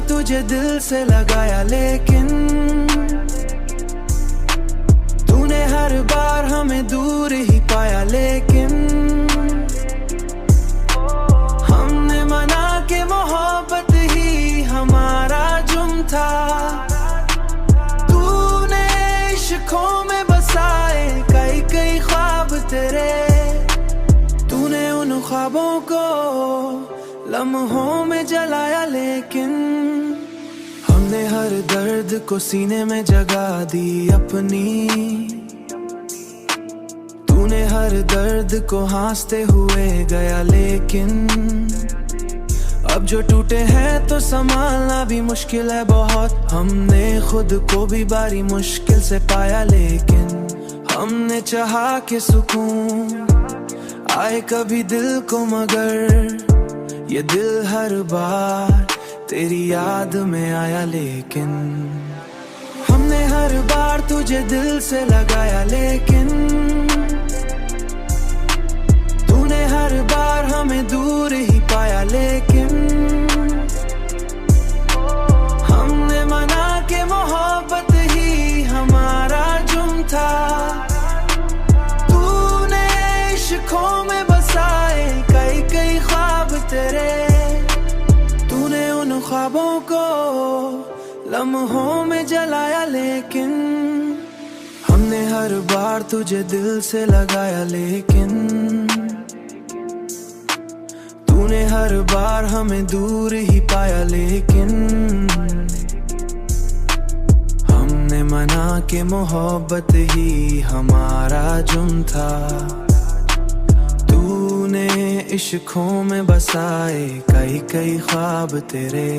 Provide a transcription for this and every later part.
तुझे दिल से लगाया, लेकिन तूने हर बार हमें दूर ही पाया। लेकिन हमने मना के मोहब्बत ही हमारा जुर्म था। तूने इश्कों में बसाए कई कई ख्वाब तेरे। तूने उन ख्वाबों को लम्हों में जलाया, लेकिन हमने हर दर्द को सीने में जगा दी अपनी। तूने हर दर्द को हंसते हुए गया, लेकिन अब जो टूटे हैं तो संभालना भी मुश्किल है बहुत। हमने खुद को भी बारी मुश्किल से पाया, लेकिन हमने चाहा कि सुकून आए कभी दिल को, मगर ये दिल हर बार तेरी याद में आया। लेकिन हमने हर बार तुझे दिल से लगाया, लेकिन तूने हर बार हमें दूर ही पाया। लेकिन हमने मना के मोहब्बत ही हमारा जुर्म था। तूने इश्कों में बसाए कई कई ख्वाब तेरे। तूने उन ख्वाबों को लम्हों में जलाया, लेकिन हमने हर बार तुझे दिल से लगाया। लेकिन तूने हर बार हमें दूर ही पाया। लेकिन हमने मना के मोहब्बत ही हमारा जुर्म था। तूने इश्कों में बसाए कई कई ख्वाब तेरे।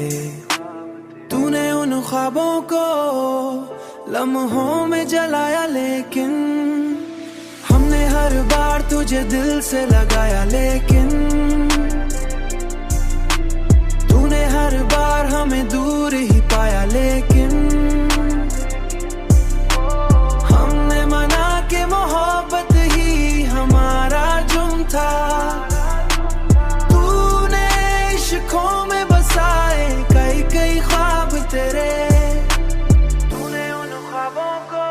तूने उन ख्वाबों को लम्हों में जलाया, लेकिन हमने हर बार तुझे दिल से लगाया। लेकिन तूने हर बार हमें दूर ही पाया। लेकिन हमने मना के मोहब्बत ही हमारा जुर्म था। तूने इश्कों में बसाए कई कई ख्वाब तेरे। तूने उन ख्वाबों को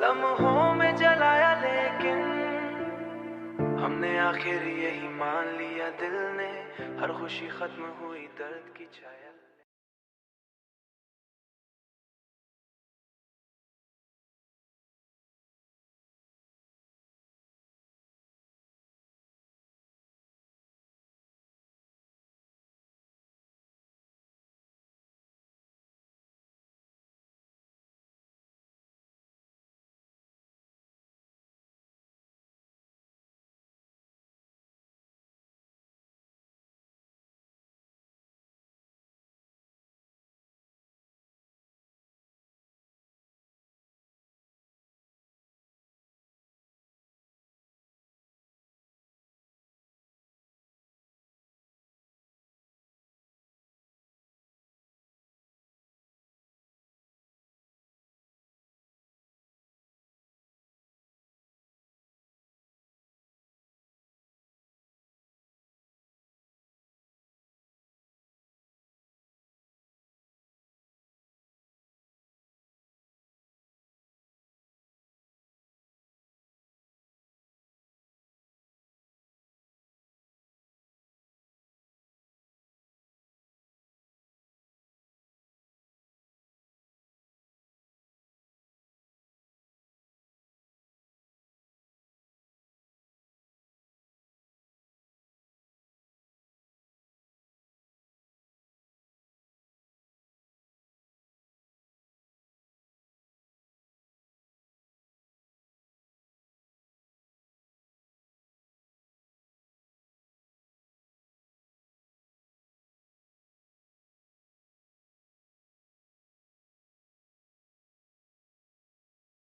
लम्हों में जलाया, लेकिन हमने आखिर यही मान लिया दिल ने, हर खुशी खत्म हुई दर्द की छाया।